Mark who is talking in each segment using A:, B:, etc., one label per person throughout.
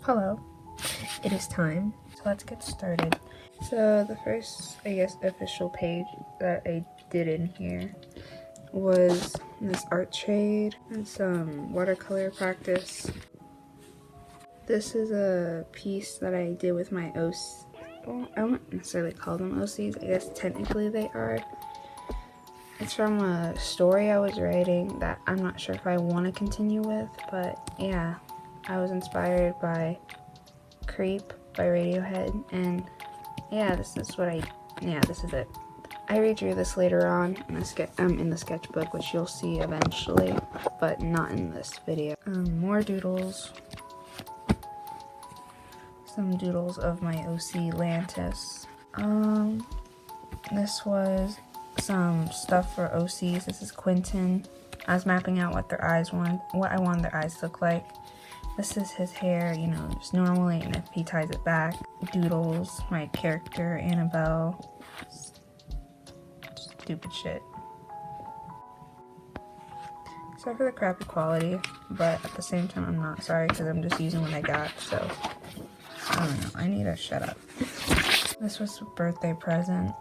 A: Hello, it is time, so let's get started. So the first, I guess, official page that I did in here was this art trade and some watercolor practice. This is a piece that I did with my OC. Well, I won't necessarily call them OCs, I guess technically they are. It's from a story I was writing that I'm not sure if I want to continue with, but yeah, I was inspired by Creep by Radiohead, and yeah, this is it. I redrew this later on in the sketchbook, which you'll see eventually, but not in this video. More doodles. Some doodles of my OC Lantis. This was some stuff for OCs. This is Quentin. I was mapping out what I wanted their eyes to look like. This is his hair, you know, just normally, and if he ties it back. Doodles, my character, Annabelle. Stupid shit. Sorry for the crappy quality, but at the same time, I'm not sorry because I'm just using what I got, so I don't know. I need to shut up. This was a birthday present,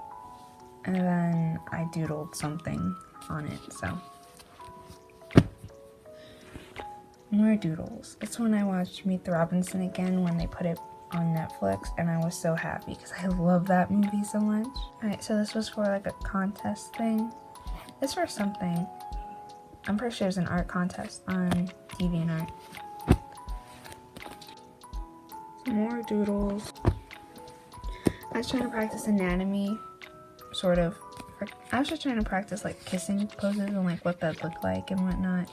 A: and then I doodled something on it, so. More doodles. It's when I watched Meet the Robinson again when they put it on Netflix, and I was so happy because I love that movie so much. Alright, so this was for like a contest thing. It's for something. I'm pretty sure there's an art contest on DeviantArt. Some more doodles. I was trying to practice anatomy, sort of. I was just trying to practice like kissing poses and like what that looked like and whatnot.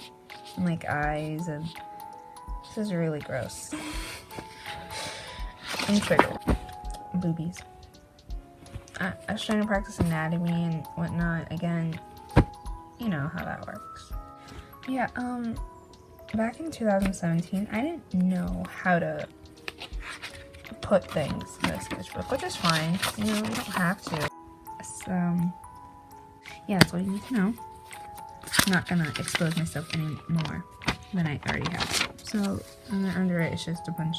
A: And like eyes, and this is really gross. I'm triggered. Boobies. I was trying to practice anatomy and whatnot. Again, you know how that works. Yeah, back in 2017, I didn't know how to put things in a sketchbook, which is fine. You know, you don't have to. So, yeah, that's all you need to know. I'm not gonna expose myself any more than I already have. So under it, it's just a bunch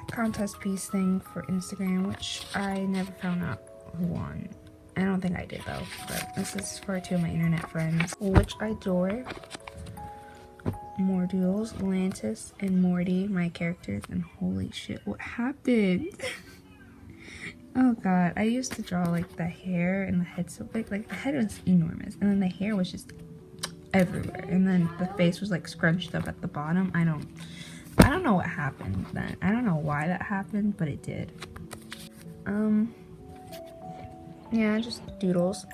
A: contest piece thing for Instagram, which I never found out who won. I don't think I did though, but this is for two of my internet friends, which I adore. More doodles, Lantis and Morty, my characters, and holy shit, what happened? Oh god, I used to draw like the hair and the head, so like the head was enormous, and then the hair was just everywhere, and then the face was like scrunched up at the bottom. I don't know what happened then. I don't know why that happened, but it did. Yeah, just doodles.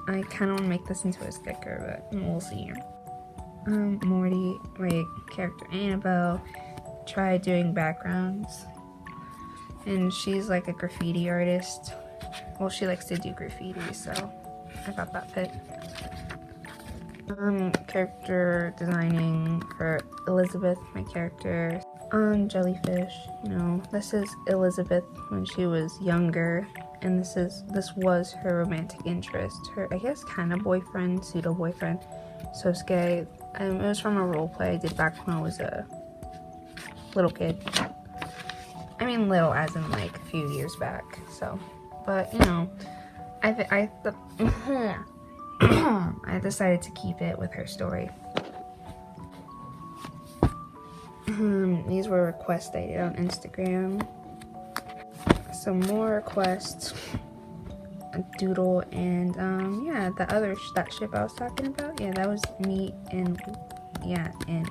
A: I kind of want to make this into a sticker, but we'll see. Morty, my character Annabelle, tried doing backgrounds. And she's like a graffiti artist. Well, she likes to do graffiti, so I thought that fit. Character designing for Elizabeth, my character. Jellyfish, you know, this is Elizabeth when she was younger, and this was her romantic interest. Her, I guess, kind of boyfriend, pseudo boyfriend, Sosuke. It was from a role play I did back when I was a little kid. I mean little as in like a few years back, so, but you know, I decided to keep it with her story. These were requests I did on Instagram. Some more requests, a doodle, and yeah, that ship I was talking about, yeah, that was me and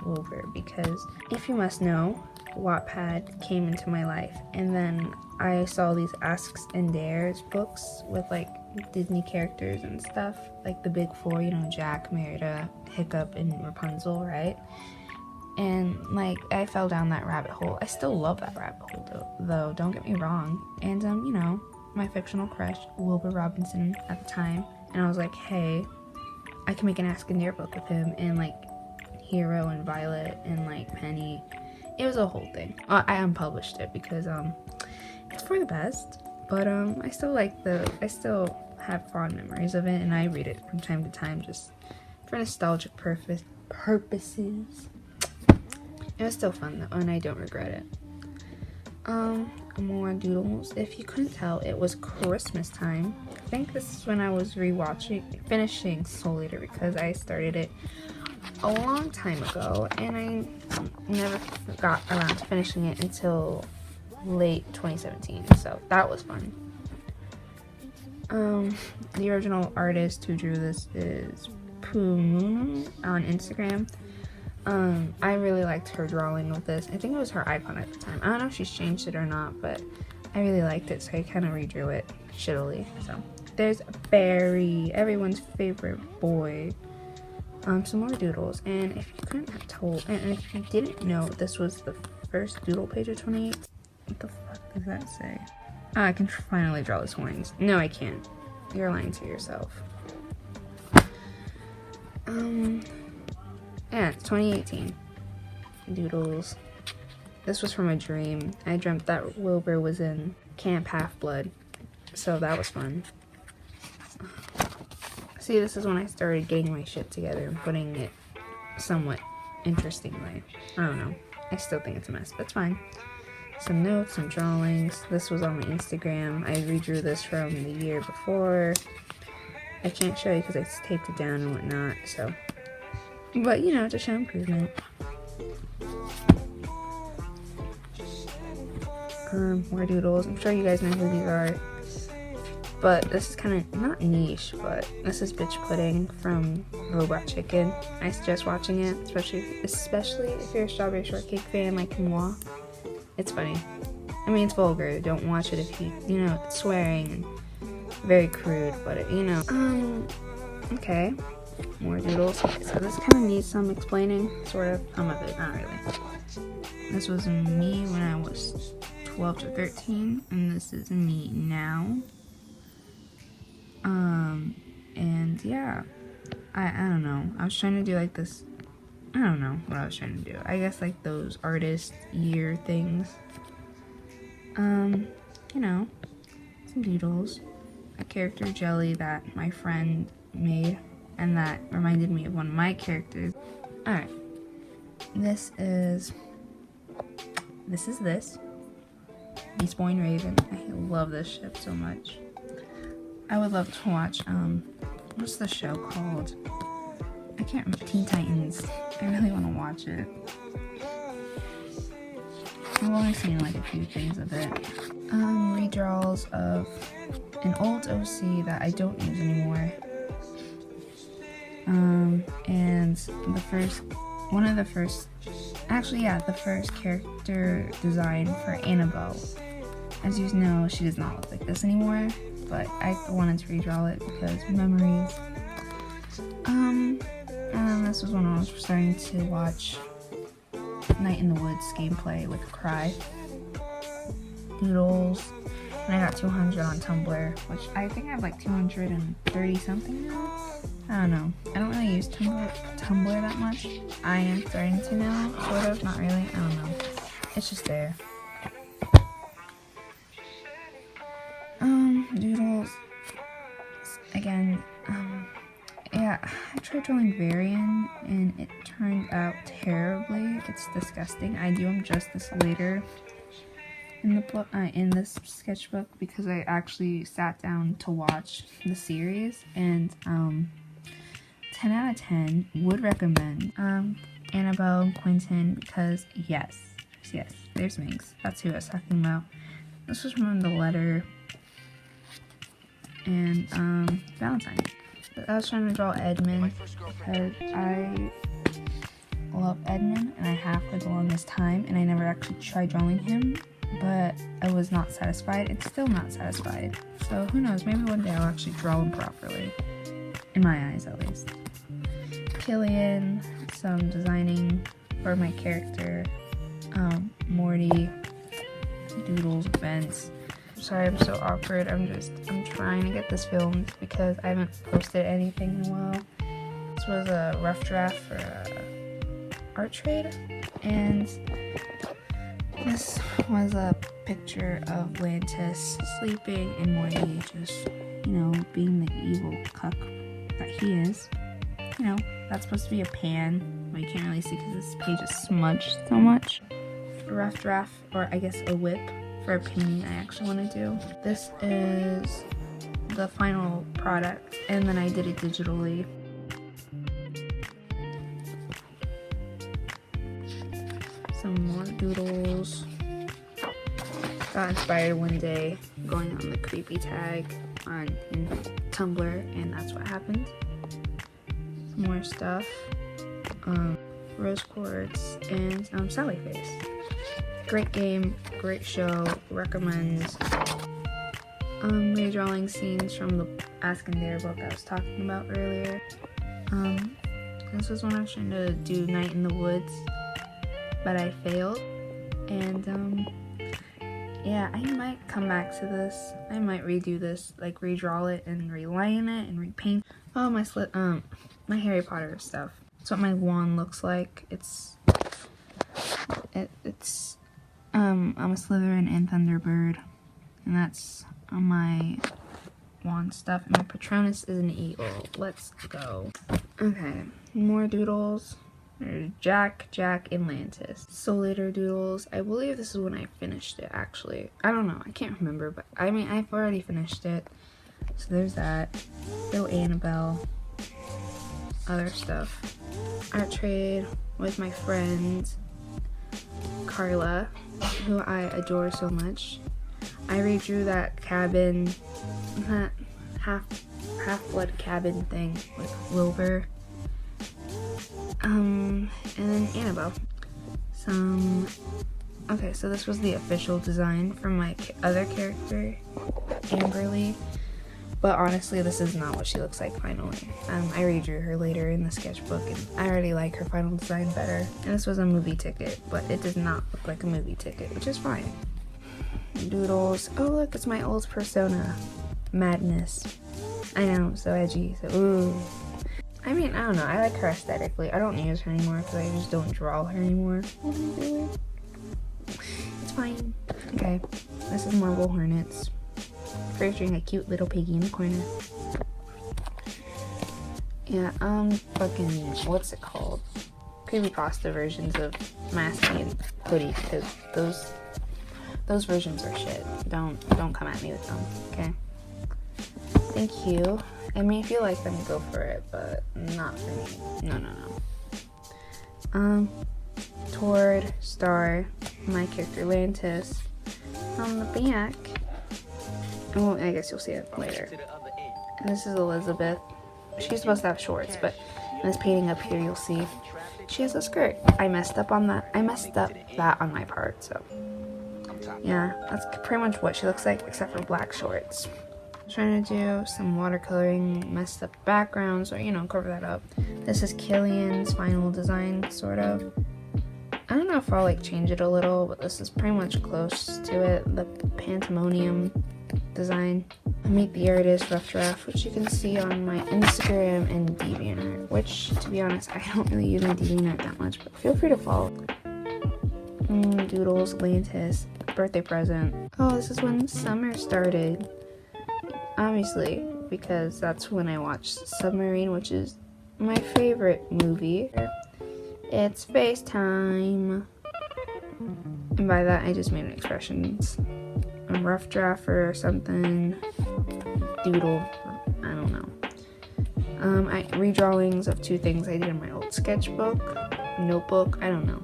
A: Wilbur, because if you must know, Wattpad came into my life, and then I saw these Asks and Dares books with like Disney characters and stuff, like the big four, you know, Jack, Merida, Hiccup, and Rapunzel, right? And like I fell down that rabbit hole. I still love that rabbit hole though, don't get me wrong. And you know, my fictional crush, Wilbur Robinson at the time, and I was like, hey, I can make an Ask and Dare book with him, and like Hero and Violet and like Penny. It was a whole thing. I unpublished it because it's for the best, but I still have fond memories of it, and I read it from time to time just for nostalgic purposes. It was still fun though, and I don't regret it. More doodles. If you couldn't tell, it was Christmas time. I think this is when I was finishing Soul Leader, because I started it a long time ago, and I never got around to finishing it until late 2017, so that was fun. The original artist who drew this is Pumunu on Instagram. I really liked her drawing of this. I think it was her icon at the time. I don't know if she's changed it or not, but I really liked it, so I kind of redrew it shittily. So there's Barry, everyone's favorite boy. Some more doodles, and if you couldn't have told, and if you didn't know, this was the first doodle page of 28. What the fuck does that say? Oh, I can finally draw the horns. No, I can't. You're lying to yourself. Yeah, it's 2018. Doodles. This was from a dream. I dreamt that Wilbur was in Camp Half-Blood, so that was fun. See, this is when I started getting my shit together and putting it somewhat interestingly. I don't know. I still think it's a mess, but it's fine. Some notes, some drawings. This was on my Instagram. I redrew this from the year before. I can't show you because I taped it down and whatnot, so. But, you know, to show improvement. More doodles. I'm sure you guys know who these are. But this is kind of, not niche, but this is Bitch Pudding from Robot Chicken. I suggest watching it, especially if you're a Strawberry Shortcake fan like moi. It's funny. I mean, it's vulgar. Don't watch it if you know, it's swearing and very crude, but you know. Okay. More doodles. Okay, so this kind of needs some explaining, sort of. Some of it, not really. This was me when I was 12 to 13, and this is me now. And yeah, I don't know. I was trying to do like this. I don't know what I was trying to do. I guess like those artist year things. You know, some doodles. A character jelly that my friend made, and that reminded me of one of my characters. Alright. This is Beast Boy and Raven. I love this ship so much. I would love to watch, what's the show called? I can't remember. Teen Titans. I really want to watch it. I've only seen like a few things of it. Redraws of an old OC that I don't use anymore. And the first character design for Annabelle. As you know, she does not look like this anymore, but I wanted to redraw it because memories. And this was when I was starting to watch Night in the Woods gameplay with Cry. Doodles. And I got 200 on Tumblr, which I think I have like 230 something now. I don't know. I don't really use Tumblr that much. I am starting to now, sort of, not really. I don't know. It's just there. Doodles. Again, yeah, I tried drawing Varian and it turned out terribly. It's disgusting. I do them justice later in the book, in this sketchbook, because I actually sat down to watch the series, and 10 out of 10 would recommend Annabelle and Quentin, because yes, there's Minx. That's who I was talking about. This was from the letter and Valentine. But I was trying to draw Edmund because I love Edmund, and I have for the longest time, and I never actually tried drawing him, but I was not satisfied. It's still not satisfied. So who knows, maybe one day I'll actually draw him properly. In my eyes, at least. Killian, some designing for my character. Morty, doodles, events. Sorry, I'm so awkward. I'm trying to get this filmed because I haven't posted anything in a while. This was a rough draft for art trade, and this was a picture of Lantis sleeping and Morty just, you know, being the evil cuck that he is. you know, that's supposed to be a pan, but you can't really see because this page is smudged so much. A rough draft, or I guess a whip for a painting I actually want to do. This is the final product, and then I did it digitally. Some more doodles. Got inspired one day going on the creepy tag in Tumblr, and that's what happened. Some more stuff. Rose quartz and Sally face. Great game, great show. Recommend. Redrawing scenes from the Ask and Dare book I was talking about earlier. This was when I was trying to do Night in the Woods, but I failed. And yeah, I might come back to this. I might redo this, like redraw it and reline it and repaint. Oh, my Harry Potter stuff. That's what my wand looks like. I'm a Slytherin and Thunderbird, and that's my wand stuff. And my Patronus is an eagle. Let's go. Okay, more doodles. There's Jack, Atlantis. Solitaire doodles. I believe this is when I finished it, actually. I don't know. I can't remember, but I mean, I've already finished it. So there's that. Little Annabelle. Other stuff. Art trade with my friend Carla, who I adore so much. I redrew that cabin, that half-blood cabin thing with Wilbur. And then Annabelle. Okay, so this was the official design from my other character, Amberly. But honestly, this is not what she looks like finally. I redrew her later in the sketchbook, and I already like her final design better. And this was a movie ticket, but it does not look like a movie ticket, which is fine. Doodles. Oh look, it's my old persona. Madness. I know, so edgy. So ooh. I mean, I don't know. I like her aesthetically. I don't use her anymore because I just don't draw her anymore. It's fine. Okay, this is Marble Hornets. Featuring a cute little piggy in the corner. Yeah, fucking, what's it called? Creepypasta versions of Masky and Hoodie, because those versions are shit. Don't come at me with them, okay? Thank you. I mean, if you like them, go for it, but not for me. No. Toward, Star, my character Lantis. On the back, well, I guess you'll see it later. And this is Elizabeth. She's supposed to have shorts, but in this painting up here, you'll see she has a skirt. I messed up that on my part, so yeah, that's pretty much what she looks like, except for black shorts. I'm trying to do some watercoloring, messed up backgrounds, or, you know, cover that up. This is Killian's final design, sort of. I don't know if I'll, like, change it a little, but this is pretty much close to it. The Pandemonium design. I Meet the Artist rough draft, which you can see on my Instagram and DeviantArt, which, to be honest, I don't really use my DeviantArt that much, but feel free to follow. Doodles, Atlantis, birthday present. Oh, this is when summer started. Obviously, because that's when I watched Submarine, which is my favorite movie. It's FaceTime. And by that, I just made expressions. A rough draft or something. Doodle. I don't know. Redrawings of two things I did in my old sketchbook. Notebook. I don't know.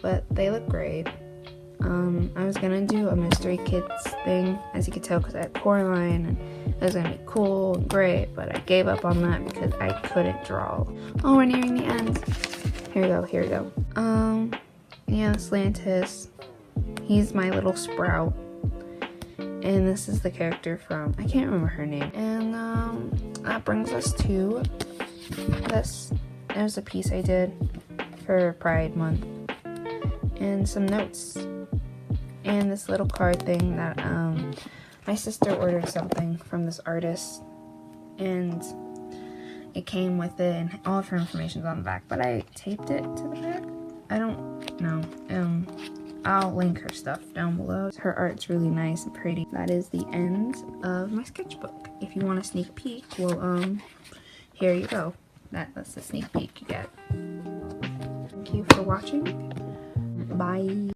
A: But they look great. I was gonna do a Mystery Kids thing, as you could tell, because I had Coraline, and it was gonna be cool and great, but I gave up on that because I couldn't draw. Oh, we're nearing the end. Here we go. Yeah, Slantis. He's my little sprout. And this is the character from, I can't remember her name. And that brings us to this. There's a piece I did for Pride Month. And some notes. And this little card thing that my sister ordered something from this artist. And it came with it, and all of her information's on the back, but I taped it to the back. I don't know. I'll link her stuff down below. Her art's really nice and pretty. That is the end of my sketchbook. If you want a sneak peek, well, here you go. that's the sneak peek you get. Thank you for watching. Bye.